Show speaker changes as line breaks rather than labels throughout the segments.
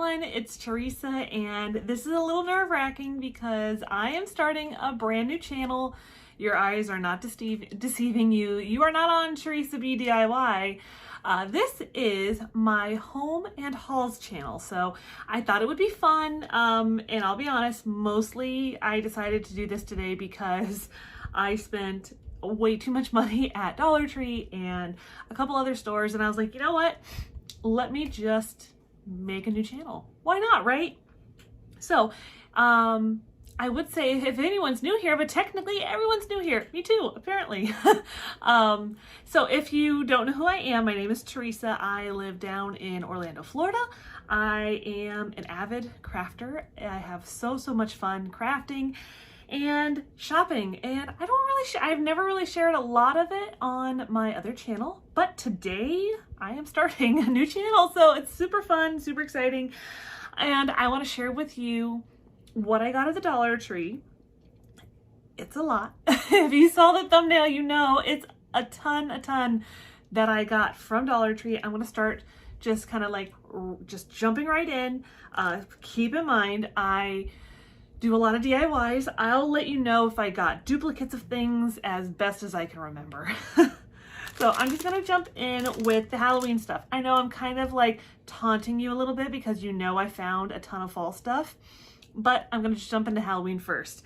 everyone, it's Theresa, and this is a little nerve-wracking because I am starting a brand new channel. Your eyes are not deceiving you. You are not on Theresa B DIY. This is my home and hauls channel, so I thought it would be fun, and I'll be honest, mostly I decided to do this today because I spent way too much money at Dollar Tree and a couple other stores, and I was like, you know what? Let me just make a new channel. Why not, right? So, I would say if anyone's new here, but technically everyone's new here. Me too, apparently. So if you don't know who I am, my name is Theresa. I live down in Orlando, Florida. I am an avid crafter. I have so much fun crafting and shopping, and I've never really shared a lot of it on my other channel, but today I am starting a new channel, so it's super fun, super exciting, and I want to share with you what I got at the Dollar Tree. It's a lot. If you saw the thumbnail, you know it's a ton that I got from Dollar Tree. I'm going to start just kind of like just jumping right in. Keep in mind, I do a lot of DIYs. I'll let you know if I got duplicates of things as best as I can remember. So I'm just gonna jump in with the Halloween stuff. I know I'm kind of like taunting you a little bit because you know I found a ton of fall stuff, but I'm gonna just jump into Halloween first.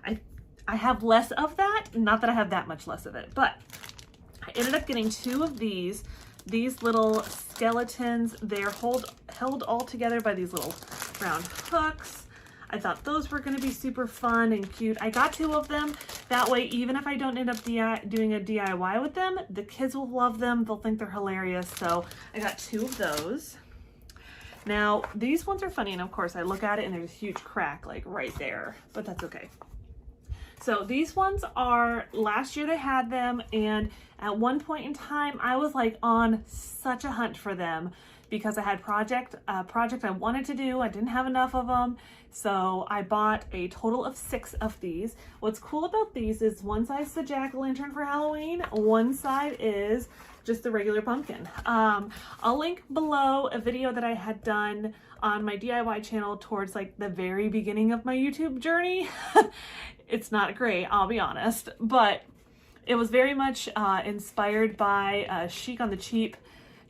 I have less of that, not that I have that much less of it, but I ended up getting two of these little skeletons. They're held all together by these little round hooks. I thought those were going to be super fun and cute. I got two of them. That way, even if I don't end up doing a DIY with them, the kids will love them. They'll think they're hilarious. So I got two of those. Now, these ones are funny. And of course, I look at it and there's a huge crack like right there, but that's okay. So these ones are, last year they had them. And at one point in time, I was like on such a hunt for them because I had a project I wanted to do. I didn't have enough of them. So I bought a total of 6 of these. What's cool about these is one side's the jack-o'-lantern for Halloween, one side is just the regular pumpkin. I'll link below a video that I had done on my DIY channel towards like the very beginning of my YouTube journey. It's not great, I'll be honest, but it was very much inspired by Chic on the Cheap.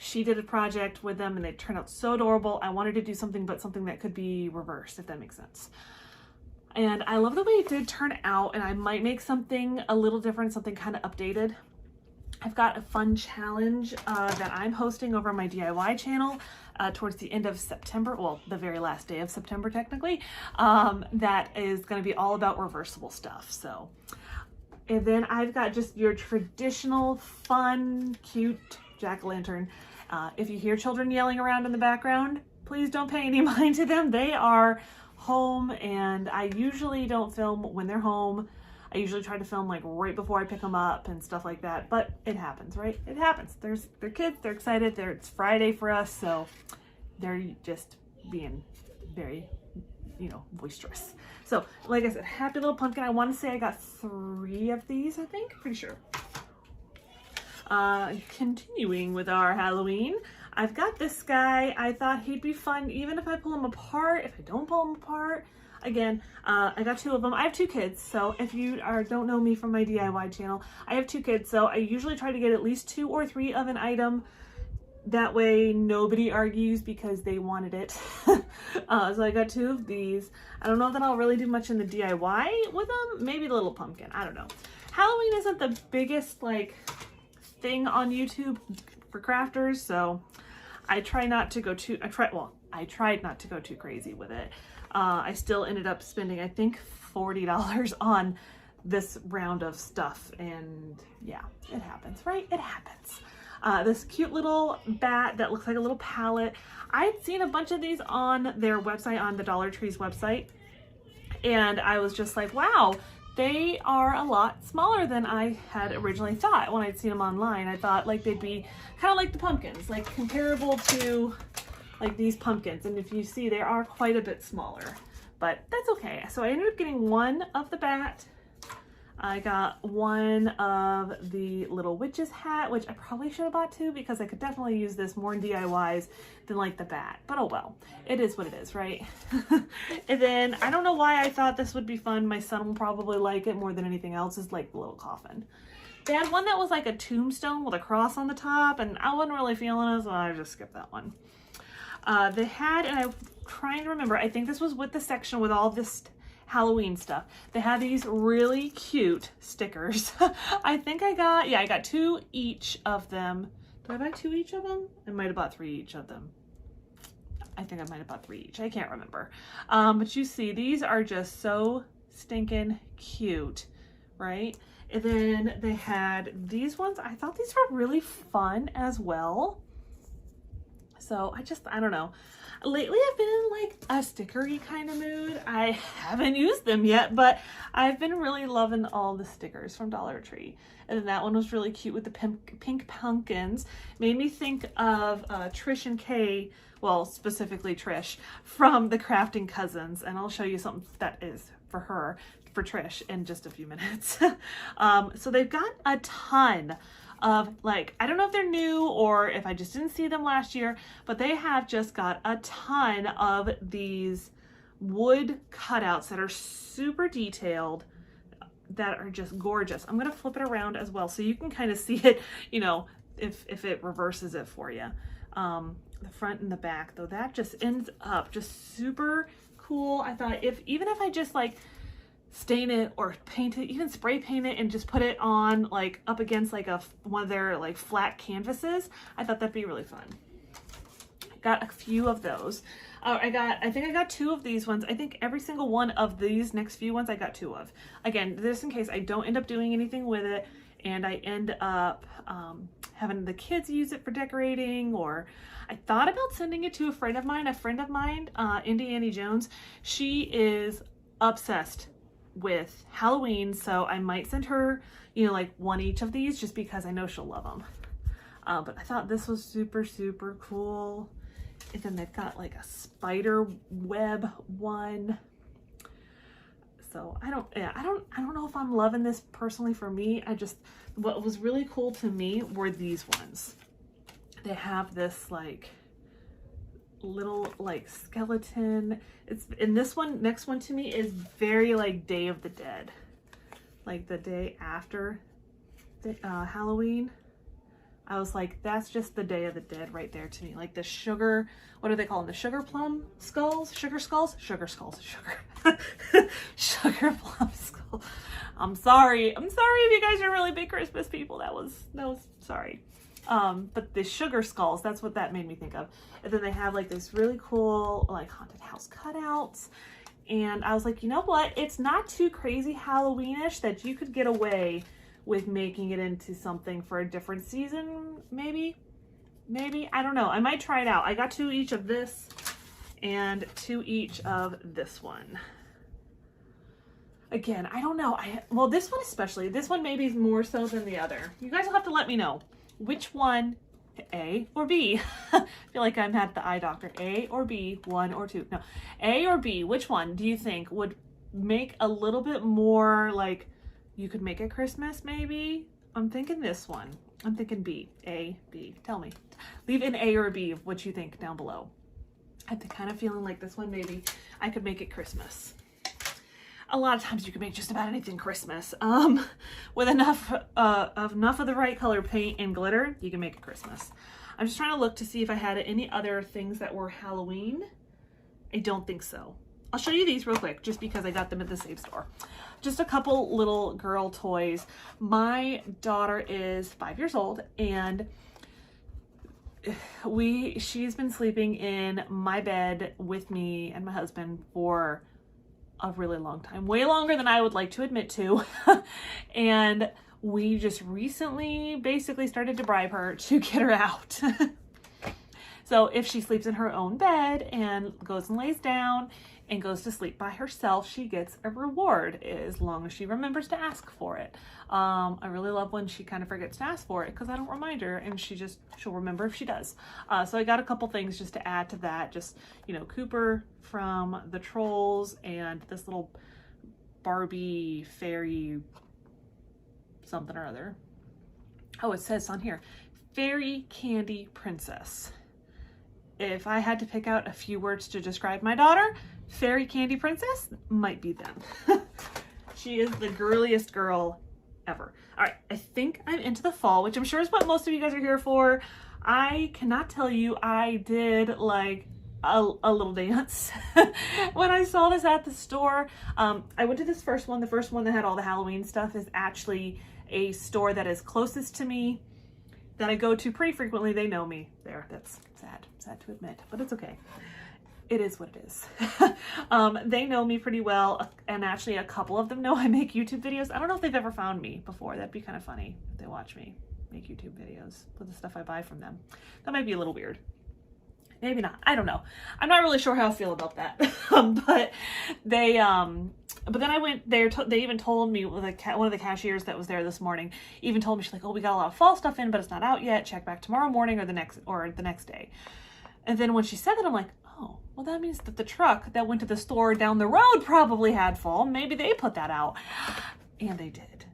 She did a project with them and they turned out so adorable. I wanted to do something, but something that could be reversed, if that makes sense. And I love the way it did turn out, and I might make something a little different, something kind of updated. I've got a fun challenge that I'm hosting over on my DIY channel towards the end of September, well, the very last day of September technically, that is going to be all about reversible stuff. So, and then I've got just your traditional, fun, cute jack-o'-lantern. If you hear children yelling around in the background, please don't pay any mind to them. They are home, and I usually don't film when they're home. I usually try to film like right before I pick them up and stuff like that, but it happens, right? It happens. They're kids, they're excited, it's Friday for us, so they're just being very, boisterous. So, like I said, happy little pumpkin. I want to say I got 3 of these, I think, pretty sure. Continuing with our Halloween, I've got this guy. I thought he'd be fun even if I pull him apart, if I don't pull him apart. Again, I got 2 of them. I have 2 kids, so if you don't know me from my DIY channel, I have 2 kids, so I usually try to get at least 2 or 3 of an item. That way nobody argues because they wanted it. So I got 2 of these. I don't know that I'll really do much in the DIY with them. Maybe the little pumpkin. I don't know. Halloween isn't the biggest thing on YouTube for crafters, so I tried not to go too crazy with it. I still ended up spending, I think, $40 on this round of stuff, and yeah, it happens, right? It happens. This cute little bat that looks like a little palette. I'd seen a bunch of these on their website, on the Dollar Tree's website, and I was just like, wow, they are a lot smaller than I had originally thought when I'd seen them online. I thought like they'd be kind of like the pumpkins, like comparable to like these pumpkins. And if you see, they are quite a bit smaller, but that's okay. So I ended up getting 1 of the bat. I got one of the little witch's hat, which I probably should have bought two because I could definitely use this more in DIYs than like the bat, but oh well, it is what it is, right? And then I don't know why I thought this would be fun. My son will probably like it more than anything else, is like the little coffin. They had one that was like a tombstone with a cross on the top, and I wasn't really feeling it, so I just skipped that one. They had, and I'm trying to remember, I think this was with the section with all this Halloween stuff. They had these really cute stickers. I think I got two each of them. Did I buy two each of them? I might have bought three each of them. I think I might have bought three each. I can't remember. But you see, these are just so stinking cute, right? And then they had these ones. I thought these were really fun as well. So I don't know. Lately I've been in like a stickery kind of mood. I haven't used them yet, but I've been really loving all the stickers from Dollar Tree. And then that one was really cute with the pink pumpkins. Made me think of Trish and Kay, well, specifically Trish, from the Crafting Cousins. And I'll show you something that is for her, for Trish, in just a few minutes. So they've got a ton of, like, I don't know if they're new or if I just didn't see them last year, but they have just got a ton of these wood cutouts that are super detailed, that are just gorgeous. I'm going to flip it around as well so you can kind of see it, you know, if it reverses it for you. The front and the back, though, that just ends up just super cool. I thought even if I just like stain it or paint it, even spray paint it and just put it on like up against like one of their like flat canvases, I thought that'd be really fun. Got a few of those. I think I got two of these ones. I think every single one of these next few ones I got two of. Again, just in case I don't end up doing anything with it and I end up having the kids use it for decorating, or I thought about sending it to a friend of mine, Indy Annie Jones. She is obsessed with Halloween, so I might send her, you know, like one each of these just because I know she'll love them. But I thought this was super, super cool. And then they've got like a spider web one. So I don't know if I'm loving this personally for me. What was really cool to me were these ones. They have this like little like skeleton. And this one, next one to me, is very like Day of the Dead, like the day after the Halloween. I was like, that's just the Day of the Dead right there to me. Like the sugar, what are they calling the sugar plum skulls? Sugar skulls? Sugar skulls. Sugar plum skull. I'm sorry if you guys are really big Christmas people. That was sorry. But the sugar skulls, that's what that made me think of. And then they have like this really cool like haunted house cutouts. And I was like, you know what? It's not too crazy Halloweenish that you could get away with making it into something for a different season, maybe, I don't know. I might try it out. I got two each of this and two each of this one. Again, I don't know. Well, this one especially, this one maybe is more so than the other. You guys will have to let me know which one, A or B. I feel like I'm at the eye doctor. A or B, one or two. No, A or B, which one do you think would make a little bit more like, you could make it Christmas, maybe? I'm thinking this one. I'm thinking B. A, B. Tell me. Leave an A or a B of what you think down below. I'm kind of feeling like this one, maybe I could make it Christmas. A lot of times you can make just about anything Christmas. With enough of the right color paint and glitter, you can make it Christmas. I'm just trying to look to see if I had any other things that were Halloween. I don't think so. I'll show you these real quick just because I got them at the same store. Just a couple little girl toys. My daughter is 5 years old and she's been sleeping in my bed with me and my husband for a really long time, way longer than I would like to admit to. And we just recently basically started to bribe her to get her out. So if she sleeps in her own bed and goes and lays down and goes to sleep by herself, she gets a reward as long as she remembers to ask for it. I really love when she kind of forgets to ask for it because I don't remind her and she'll remember if she does. So I got a couple things just to add to that. Just, you know, Cooper from the Trolls and this little Barbie fairy something or other. Oh, it says on here, Fairy Candy Princess. If I had to pick out a few words to describe my daughter, Fairy Candy Princess might be them. She is the girliest girl ever. All right, I think I'm into the fall, which I'm sure is what most of you guys are here for. I cannot tell you, I did like a little dance when I saw this at the store. I went to this first one. The first one that had all the Halloween stuff is actually a store that is closest to me that I go to pretty frequently. They know me there. That's sad to admit, but it's okay. It is what it is. They know me pretty well, and actually a couple of them know I make YouTube videos. I don't know if they've ever found me before. That'd be kind of funny if they watch me make YouTube videos with the stuff I buy from them. That might be a little weird. Maybe not. I don't know. I'm not really sure how I feel about that. But they, but then I went there. They even told me, one of the cashiers that was there this morning even told me, she's like, oh, we got a lot of fall stuff in, but it's not out yet. Check back tomorrow morning or the next day. And then when she said that, I'm like, oh, well, that means that the truck that went to the store down the road probably had fall. Maybe they put that out. And they did.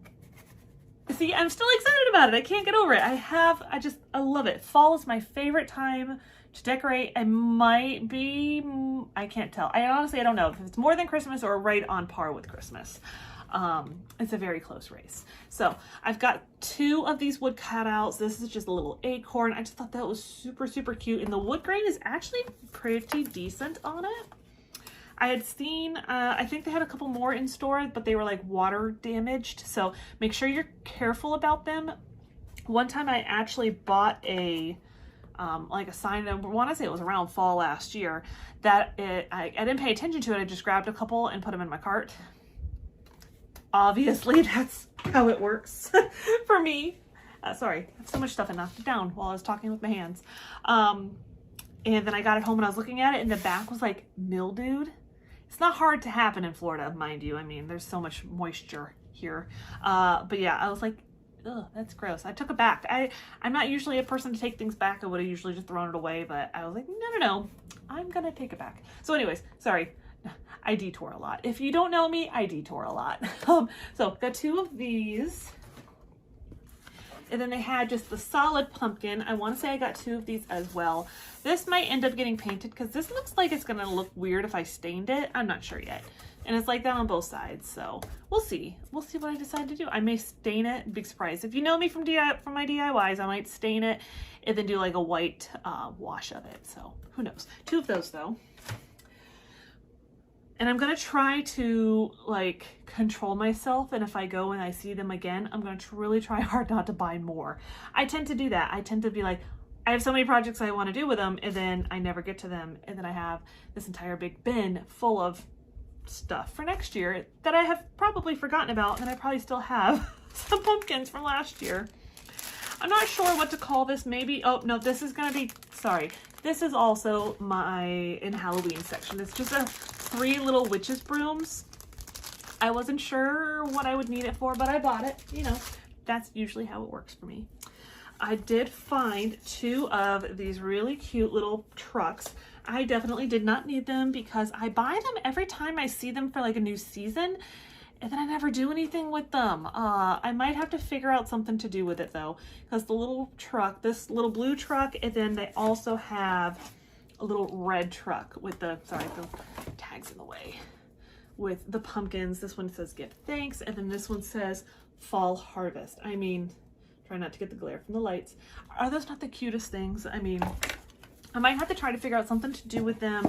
See, I'm still excited about it. I can't get over it. I love it. Fall is my favorite time to decorate. It might be, I can't tell. I don't know if it's more than Christmas or right on par with Christmas. It's a very close race. So I've got 2 of these wood cutouts. This is just a little acorn. I just thought that was super, super cute. And the wood grain is actually pretty decent on it. I had seen, I think they had a couple more in store, but they were like water damaged. So make sure you're careful about them. One time I actually bought a sign, I want to say it was around fall last year, that I didn't pay attention to it. I just grabbed a couple and put them in my cart. Obviously, that's how it works for me. Sorry, I have so much stuff and knocked it down while I was talking with my hands. And then I got it home and I was looking at it and the back was like mildewed. It's not hard to happen in Florida, mind you. I mean, there's so much moisture here. But yeah, I was like, ugh, that's gross. I took it back. I'm not usually a person to take things back. I would have usually just thrown it away, but I was like, no, I'm gonna take it back. So anyways, sorry, I detour a lot. If you don't know me, I detour a lot. So got 2 of these. And then they had just the solid pumpkin. I want to say I got 2 of these as well. This might end up getting painted because this looks like it's going to look weird if I stained it. I'm not sure yet. And it's like that on both sides. So we'll see. We'll see what I decide to do. I may stain it. Big surprise. If you know me from my DIYs, I might stain it and then do like a white wash of it. So who knows? 2 of those though. And I'm going to try to like control myself. And if I go and I see them again, I'm going to really try hard not to buy more. I tend to do that. I tend to be like, I have so many projects I want to do with them and then I never get to them. And then I have this entire big bin full of stuff for next year that I have probably forgotten about. And I probably still have some pumpkins from last year. I'm not sure what to call this. Maybe, oh no, this is going to be, sorry. This is also in Halloween section. It's just 3 little witches brooms. I wasn't sure what I would need it for, but I bought it. You know, that's usually how it works for me. I did find 2 of these really cute little trucks. I definitely did not need them because I buy them every time I see them for like a new season. And then I never do anything with them. I might have to figure out something to do with it though. Because the little truck, this little blue truck, and then they also have a little red truck with the, sorry, the tag's in the way. With the pumpkins. This one says Give Thanks. And then this one says Fall Harvest. I mean, try not to get the glare from the lights. Are those not the cutest things? I mean, I might have to try to figure out something to do with them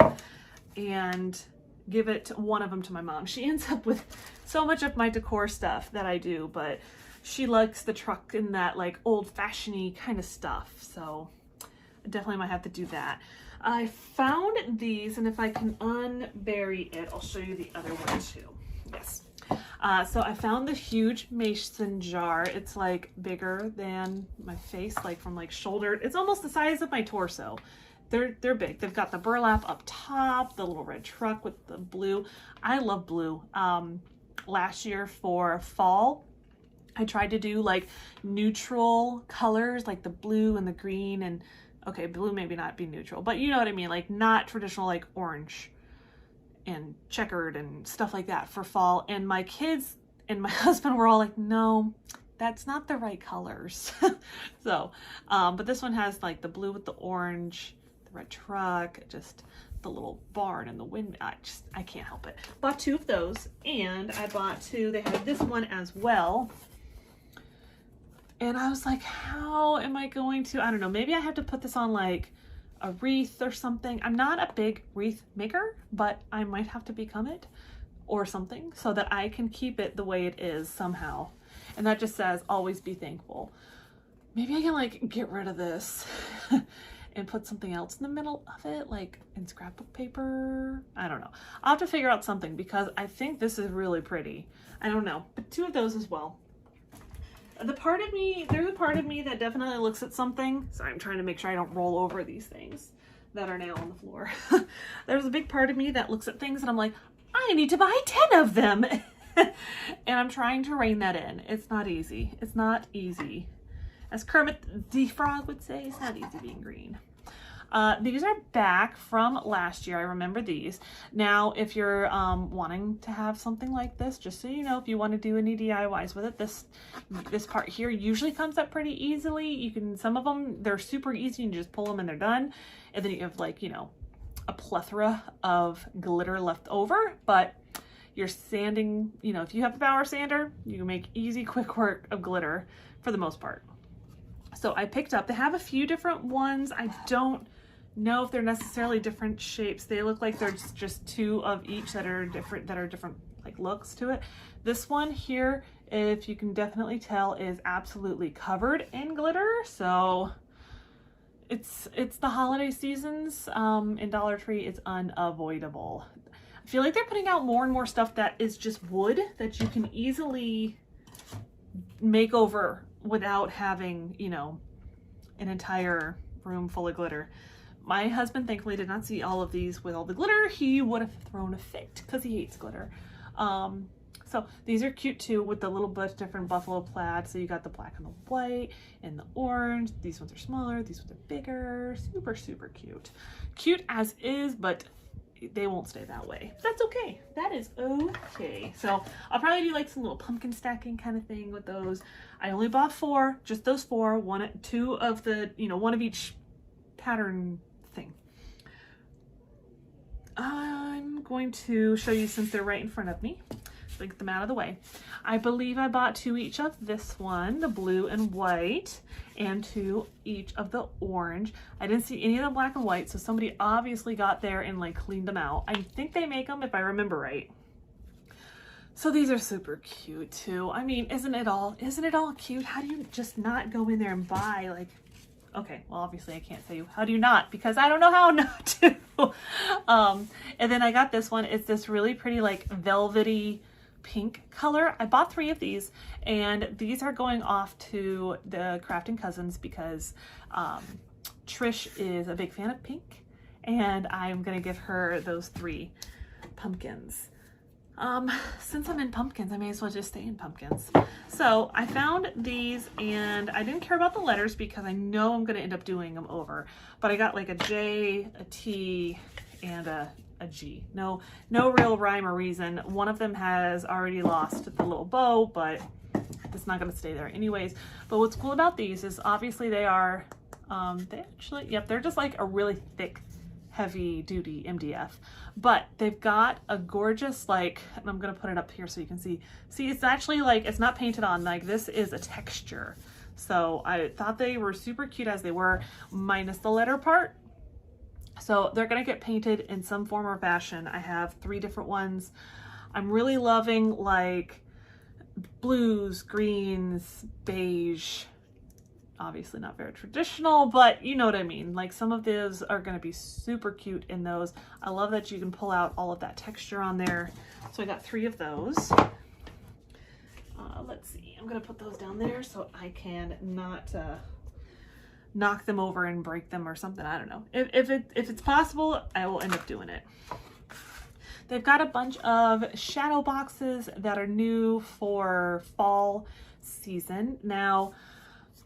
and give one of them to my mom. She ends up with so much of my decor stuff that I do, but she likes the truck and that like old-fashioned-y kind of stuff. So I definitely might have to do that. I found these, and if I can unbury it, I'll show you the other one too. Yes. So I found the huge mason jar. It's like bigger than my face, like from like shoulder. It's almost the size of my torso. They're big. They've got the burlap up top, the little red truck with the blue. I love blue. Last year for fall, I tried to do like neutral colors, like the blue and the green, and okay, blue maybe not be neutral, but you know what I mean, like not traditional, like orange and checkered and stuff like that for fall. And my kids and my husband were all like, no, that's not the right colors. So, but this one has like the blue with the orange, the red truck, just the little barn and the wind. I can't help it. Bought 2 of those, and I bought 2. They had this one as well. And I was like, how am I going to, I don't know, maybe I have to put this on like a wreath or something. I'm not a big wreath maker, but I might have to become it or something so that I can keep it the way it is somehow. And that just says, always be thankful. Maybe I can like get rid of this and put something else in the middle of it, like in scrapbook paper. I don't know. I'll have to figure out something because I think this is really pretty. I don't know, but 2 of those as well. There's a part of me that definitely looks at something. Sorry, I'm trying to make sure I don't roll over these things that are now on the floor. There's a big part of me that looks at things and I'm like, I need to buy 10 of them. And I'm trying to rein that in. It's not easy. It's not easy. As Kermit the Frog would say, it's not easy being green. These are back from last year. I remember these. Now, if you're wanting to have something like this, just so you know, if you want to do any DIYs with it, this part here usually comes up pretty easily. You can, some of them, they're super easy. You can just pull them and they're done. And then you have like, you know, a plethora of glitter left over, but you're sanding, you know, if you have the power sander, you can make easy, quick work of glitter for the most part. So I picked up, they have a few different ones. I don't know if they're necessarily different shapes. They look like they're just 2 of each that are different like looks to it. This one here, if you can definitely tell, is absolutely covered in glitter. So it's the holiday seasons in Dollar Tree. It's unavoidable. I feel like they're putting out more and more stuff that is just wood that you can easily make over without having, you know, an entire room full of glitter. My husband thankfully did not see all of these with all the glitter. He would have thrown a fit because he hates glitter. So these are cute too with the little bit different buffalo plaid. So you got the black and the white and the orange. These ones are smaller, these ones are bigger. Super, super cute. Cute as is, but they won't stay that way. That's okay. That is okay. So I'll probably do like some little pumpkin stacking kind of thing with those. I only bought 4, just those 4, 2 of the, you know, 1 of each pattern thing. I'm going to show you since they're right in front of me. So get them out of the way. I believe I bought 2 each of this one, the blue and white, and 2 each of the orange. I didn't see any of the black and white, so somebody obviously got there and like cleaned them out. I think they make them if I remember right. So these are super cute too. I mean, isn't it all cute? How do you just not go in there and buy like, okay, well, obviously I can't say how do you not, because I don't know how not to. And then I got this one. It's this really pretty like velvety pink color. I bought 3 of these, and these are going off to the Crafting Cousins because Trish is a big fan of pink, and I'm gonna give her those 3 pumpkins. Since I'm in pumpkins, I may as well just stay in pumpkins. So I found these, and I didn't care about the letters because I know I'm going to end up doing them over, but I got like a J, a T, and a G. No real rhyme or reason. One of them has already lost the little bow, but it's not going to stay there anyways. But what's cool about these is obviously they are, they're just like a really thick, heavy duty MDF, but they've got a gorgeous, like, and I'm gonna put it up here so you can see, it's actually like, it's not painted on, like this is a texture. So I thought they were super cute as they were, minus the letter part. So they're gonna get painted in some form or fashion. I have 3 different ones. I'm really loving like blues, greens, beige, obviously not very traditional, but you know what I mean. Like some of those are going to be super cute in those. I love that you can pull out all of that texture on there. So I got 3 of those. Let's see, I'm going to put those down there so I can not knock them over and break them or something. I don't know. If it's possible, I will end up doing it. They've got a bunch of shadow boxes that are new for fall season. Now,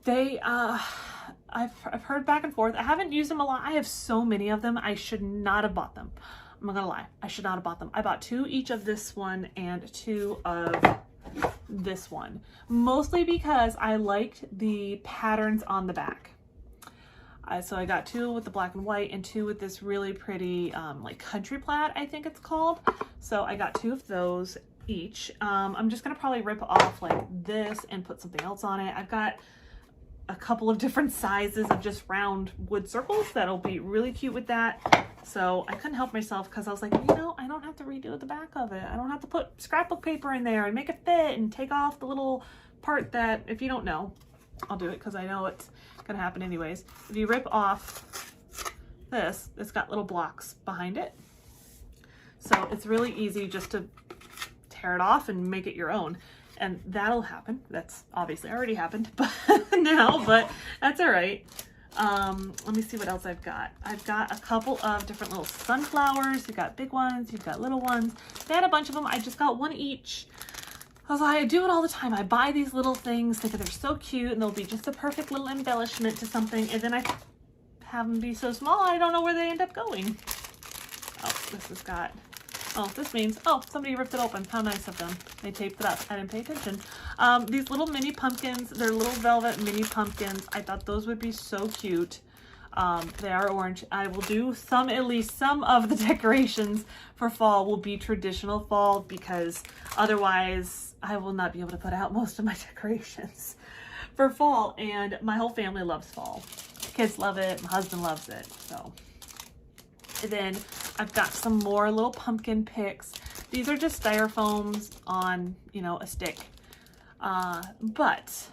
they, I've heard back and forth. I haven't used them a lot. I have so many of them. I should not have bought them. I'm not gonna lie. I should not have bought them. I bought 2 each of this one and 2 of this one, mostly because I liked the patterns on the back. So I got 2 with the black and white and 2 with this really pretty like country plaid, I think it's called. So I got 2 of those each. I'm just gonna probably rip off like this and put something else on it. I've got a couple of different sizes of just round wood circles that'll be really cute with that. So I couldn't help myself because I was like, you know, I don't have to redo the back of it. I don't have to put scrapbook paper in there and make it fit and take off the little part that, if you don't know, I'll do it because I know it's gonna happen anyways. If you rip off this, it's got little blocks behind it. So it's really easy just to tear it off and make it your own. And that'll happen. That's obviously already happened but now, but that's all right. Let me see what else I've got. I've got a couple of different little sunflowers. You've got big ones, you've got little ones. They had a bunch of them. I just got 1 each. I do it all the time. I buy these little things thinking they're so cute and they'll be just a perfect little embellishment to something, and then I have them be so small I don't know where they end up going. Oh, this has got, oh, this means, oh, somebody ripped it open. How nice of them. They taped it up. I didn't pay attention. These little mini pumpkins, they're little velvet mini pumpkins. I thought those would be so cute. They are orange. I will do some, at least some of the decorations for fall will be traditional fall because otherwise I will not be able to put out most of my decorations for fall, and my whole family loves fall. Kids love it. My husband loves it. So, and then I've got some more little pumpkin picks. These are just styrofoams on, you know, a stick. But,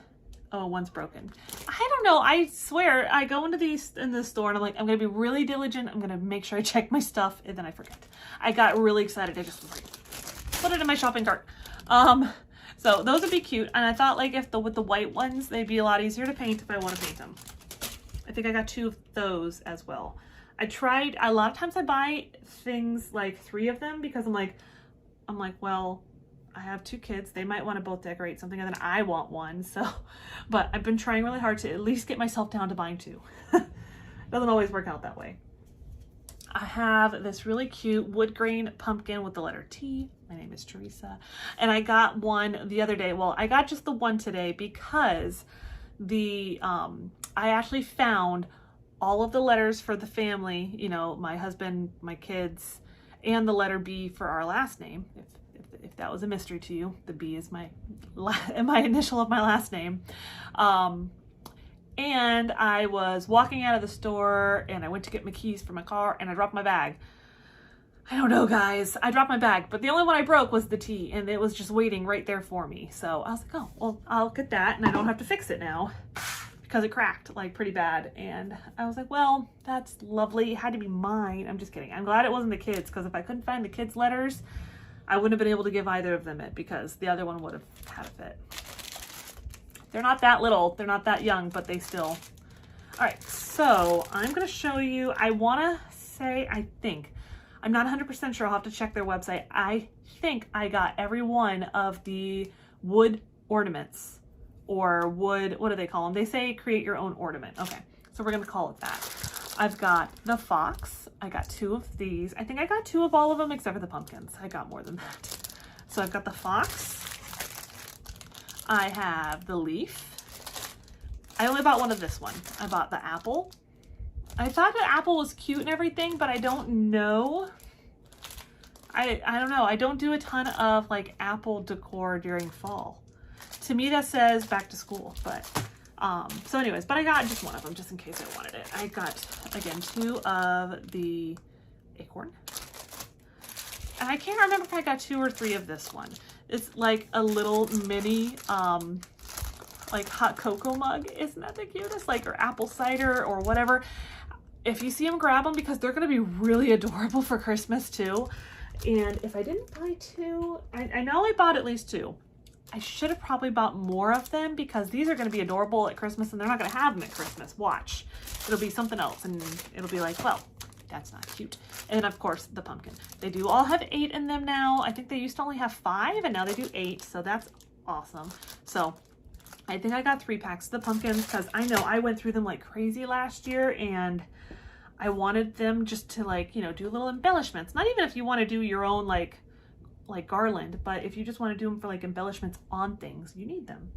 oh, one's broken. I don't know. I swear, I go into the store and I'm like, I'm going to be really diligent. I'm going to make sure I check my stuff, and then I forget. I got really excited. I just was like, put it in my shopping cart. So those would be cute. And I thought like if with the white ones, they'd be a lot easier to paint if I want to paint them. I think I got 2 of those as well. I tried, a lot of times I buy things like 3 of them because I'm like, well, I have 2 kids. They might want to both decorate something and then I want one. So, but I've been trying really hard to at least get myself down to buying 2. Doesn't always work out that way. I have this really cute wood grain pumpkin with the letter T. My name is Theresa. And I got one the other day. Well, I got just the one today because I actually found all of the letters for the family, you know, my husband, my kids, and the letter B for our last name. If that was a mystery to you, the B is my initial of my last name. And I was walking out of the store and I went to get my keys for my car and I dropped my bag. I don't know, guys. I dropped my bag, but the only one I broke was the T, and it was just waiting right there for me. So I was like, oh, well, I'll get that and I don't have to fix it now because it cracked like pretty bad. And I was like, well, that's lovely. It had to be mine. I'm just kidding. I'm glad it wasn't the kids, because if I couldn't find the kids' letters, I wouldn't have been able to give either of them it because the other one would have had a fit. They're not that little, they're not that young, but they still. All right, so I'm gonna show you, I wanna say, I think, I'm not 100% sure, I'll have to check their website. I think I got every one of the wood ornaments, or wood, what do they call them? They say create your own ornament. Okay, so we're gonna call it that. I've got the fox, I got 2 of these. I think I got 2 of all of them except for the pumpkins. I got more than that. So I've got the fox. I have the leaf. I only bought one of this one. I bought the apple. I thought the apple was cute and everything, but I don't know. I don't know. I don't do a ton of like apple decor during fall. To me, that says back to school, but so anyways, but I got just one of them just in case I wanted it. I got, again, 2 of the acorn. And I can't remember if I got 2 or 3 of this one. It's like a little mini, like hot cocoa mug. Isn't that the cutest? Like, or apple cider or whatever. If you see them, grab them because they're going to be really adorable for Christmas too. And if I didn't buy 2, I know I bought at least 2. I should have probably bought more of them because these are going to be adorable at Christmas and they're not going to have them at Christmas. Watch. It'll be something else and it'll be like, well, that's not cute. And of course, the pumpkin. They do all have 8 in them now. I think they used to only have 5 and now they do 8. So that's awesome. So I think I got 3 packs of the pumpkins because I know I went through them like crazy last year and I wanted them just to like, you know, do little embellishments. Not even if you want to do your own like like garland, but if you just want to do them for like embellishments on things, you need them.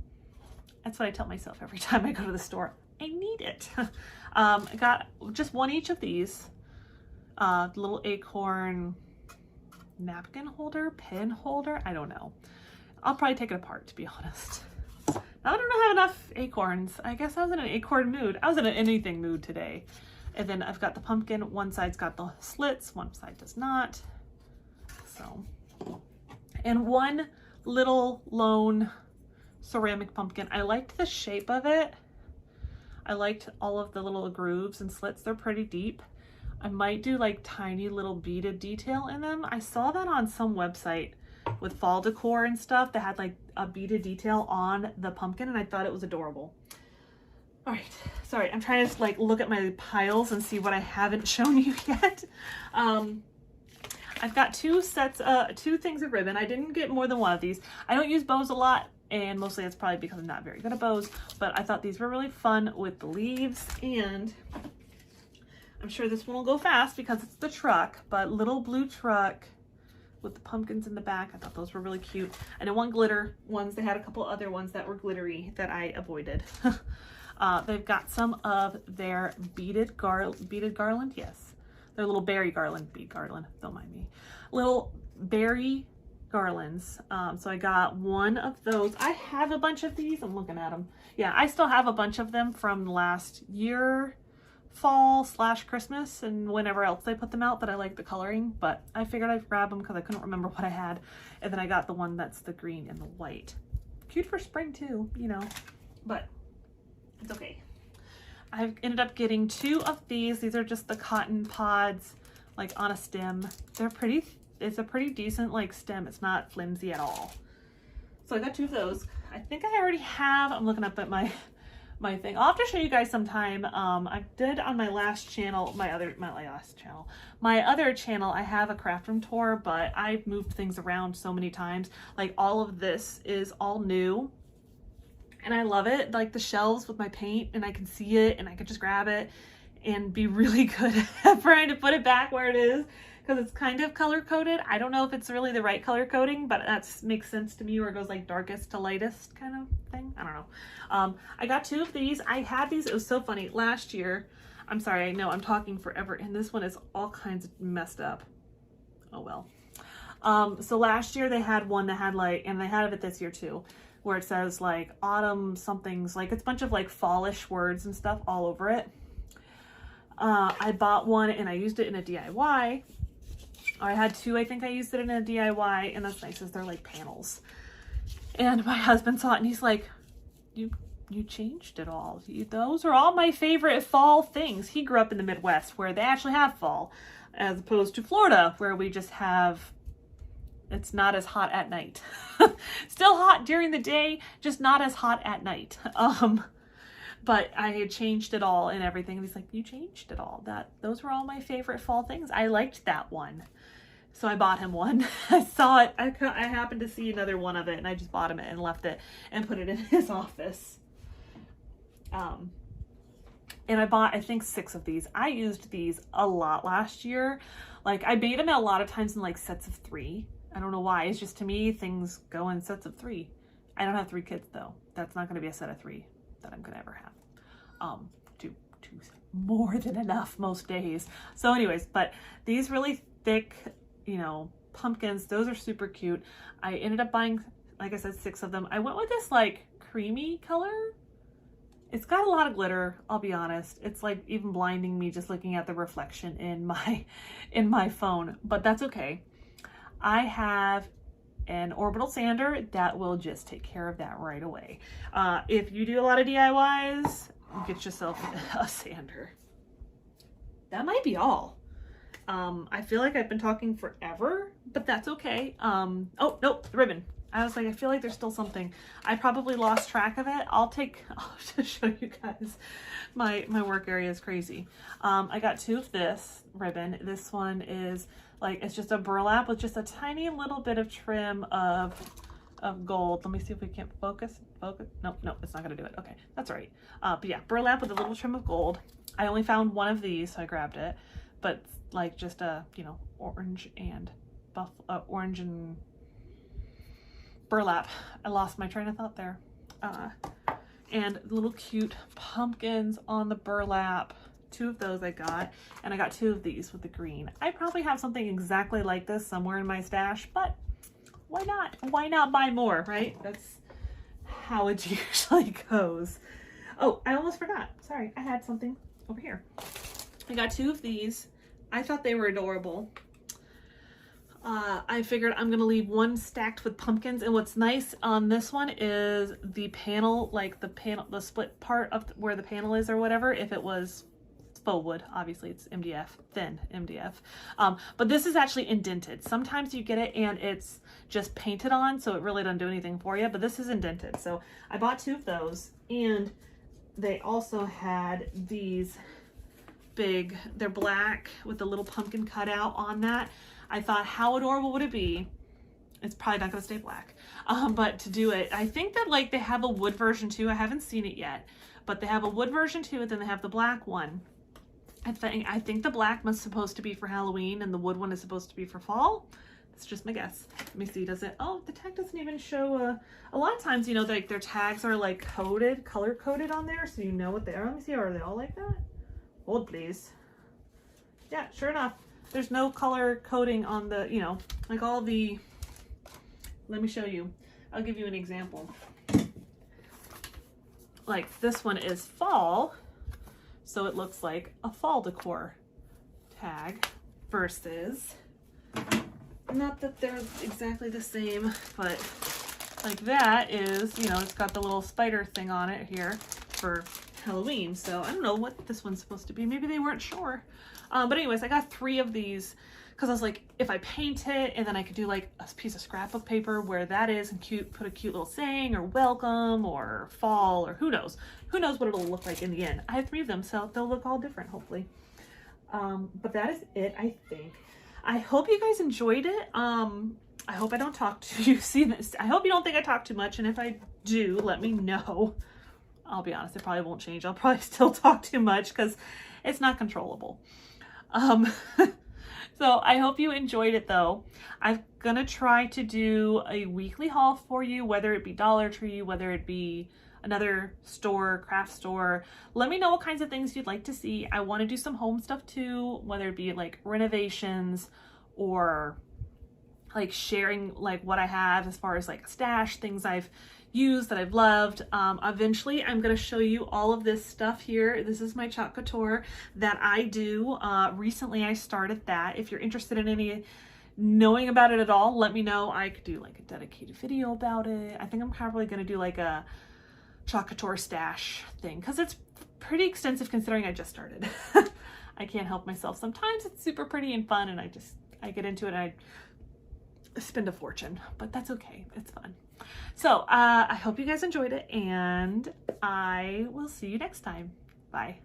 That's what I tell myself every time I go to the store. I need it. I got just one each of these. Little acorn napkin holder, pen holder, I don't know. I'll probably take it apart, to be honest. Now I don't have enough acorns. I guess I was in an acorn mood. I was in an anything mood today. And then I've got the pumpkin. One side's got the slits, one side does not. So, and one little lone ceramic pumpkin. I liked the shape of it. I liked all of the little grooves and slits. They're pretty deep. I might do like tiny little beaded detail in them. I saw that on some website with fall decor and stuff that had like a beaded detail on the pumpkin, and I thought it was adorable. All right, sorry, I'm trying to like look at my piles and see what I haven't shown you yet. I've got two things of ribbon. I didn't get more than one of these. I don't use bows a lot, and mostly it's probably because I'm not very good at bows, but I thought these were really fun with the leaves, and I'm sure this one will go fast because it's the truck, but little blue truck with the pumpkins in the back. I thought those were really cute. I didn't want glitter ones. They had a couple other ones that were glittery that I avoided. They've got some of their beaded garland. Yes, their little berry garland, bead garland, don't mind me. Little berry garlands. So I got one of those. I have a bunch of these. I'm looking at them. Yeah, I still have a bunch of them from last year, fall / Christmas, and whenever else they put them out that I like the coloring, but I figured I'd grab them because I couldn't remember what I had. And then I got the one that's the green and the white. Cute for spring too, you know, but it's okay. I've ended up getting two of these. These are just the cotton pods, like on a stem. They're pretty, it's a pretty decent like stem. It's not flimsy at all. So I got two of those. I think I already have, I'm looking up at my thing. I'll have to show you guys sometime. I did on my last channel, my other channel, I have a craft room tour, but I've moved things around so many times. Like all of this is all new. And I love it, like the shelves with my paint, and I can see it and I can just grab it and be really good at trying to put it back where it is because it's kind of color coded. I don't know if it's really the right color coding, but that makes sense to me where it goes like darkest to lightest kind of thing. I don't know. I got two of these. I had these. It was so funny. Last year, I'm sorry, I know I'm talking forever, and this one is all kinds of messed up. Oh well. So last year they had one that had like, and they had it this year too, where it says like autumn somethings, like it's a bunch of like fallish words and stuff all over it. I bought one and I used it in a DIY. I had two, I think I used it in a DIY, and that's nice, is they're like panels. And my husband saw it and he's like, you changed it all. Those are all my favorite fall things. He grew up in the Midwest where they actually have fall, as opposed to Florida where we just have, it's not as hot at night. Still hot during the day, just not as hot at night. But I had changed it all and everything. And he's like, you changed it all. Those were all my favorite fall things. I liked that one. So I bought him one. I saw it. I happened to see another one of it, and I just bought him it and left it and put it in his office. And I bought, I think, 6 of these. I used these a lot last year. Like I made them a lot of times in like sets of 3. I don't know why. It's just, to me, things go in sets of 3. I don't have 3 kids though. That's not going to be a set of 3 that I'm going to ever have. Two more than enough most days. So anyways, but these really thick, you know, pumpkins, those are super cute. I ended up buying, like I said, 6 of them. I went with this like creamy color. It's got a lot of glitter, I'll be honest. It's like even blinding me just looking at the reflection in my phone, but that's okay. I have an orbital sander that will just take care of that right away. If you do a lot of DIYs, get yourself a sander. That might be all. I feel like I've been talking forever, but that's okay. Oh, nope, the ribbon. I was like, I feel like there's still something. I probably lost track of it. I'll just show you guys. My work area is crazy. I got 2 of this ribbon. This one is like, it's just a burlap with just a tiny little bit of trim of gold. Let me see if we can focus. Nope, it's not gonna do it. Okay, that's all right. But yeah, burlap with a little trim of gold. I only found one of these, so I grabbed it. But like just a, you know, orange and burlap. I lost my train of thought there. And little cute pumpkins on the burlap. 2 of those I got, and I got 2 of these with the green. I probably have something exactly like this somewhere in my stash, but why not? Why not buy more, right? That's how it usually goes. Oh, I almost forgot. Sorry, I had something over here. I got 2 of these. I thought they were adorable. I figured I'm gonna leave one stacked with pumpkins, and what's nice on this one is the panel, like the split part of where the panel is or whatever. If it was faux wood, obviously it's MDF, thin MDF. But this is actually indented. Sometimes you get it and it's just painted on, so it really doesn't do anything for you, but this is indented. So I bought 2 of those, and they also had these big, they're black with a little pumpkin cutout on that. I thought, how adorable would it be? It's probably not gonna stay black, but to do it, I think that like they have a wood version too. I haven't seen it yet, but they have a wood version too, and then they have the black one. I think the black was supposed to be for Halloween and the wood one is supposed to be for fall. That's just my guess. Let me see, does it, oh, the tag doesn't even show, a lot of times, you know, like their tags are like coded, color coded on there, so you know what they are. Let me see, are they all like that? Hold please. Yeah, sure enough. There's no color coding on the, you know, like all the, let me show you. I'll give you an example. Like this one is fall, so it looks like a fall decor tag versus, not that they're exactly the same, but like that is, you know, it's got the little spider thing on it here for Halloween. So I don't know what this one's supposed to be. Maybe they weren't sure. But anyways, I got 3 of these because I was like, if I paint it and then I could do like a piece of scrapbook paper where that is and put a cute little saying or welcome or fall or who knows what it'll look like in the end. I have 3 of them, so they'll look all different hopefully. But that is it, I think. I hope you guys enjoyed it. I hope I don't talk to you. See this? I hope you don't think I talk too much, and if I do, let me know. I'll be honest, it probably won't change. I'll probably still talk too much because it's not controllable. So I hope you enjoyed it though. I'm gonna try to do a weekly haul for you, whether it be Dollar Tree, whether it be another store, craft store. Let me know what kinds of things you'd like to see. I want to do some home stuff too, whether it be like renovations or like sharing like what I have as far as like stash, things I've used that I've loved. Eventually I'm going to show you all of this stuff here. This is my chalk couture that I do. Recently I started that. If you're interested in any knowing about it at all, let me know. I could do like a dedicated video about it. I think I'm probably going to do like a chalk couture stash thing because it's pretty extensive considering I just started. I can't help myself. Sometimes it's super pretty and fun and I get into it and I spend a fortune, but that's okay. It's fun. So I hope you guys enjoyed it and I will see you next time. Bye.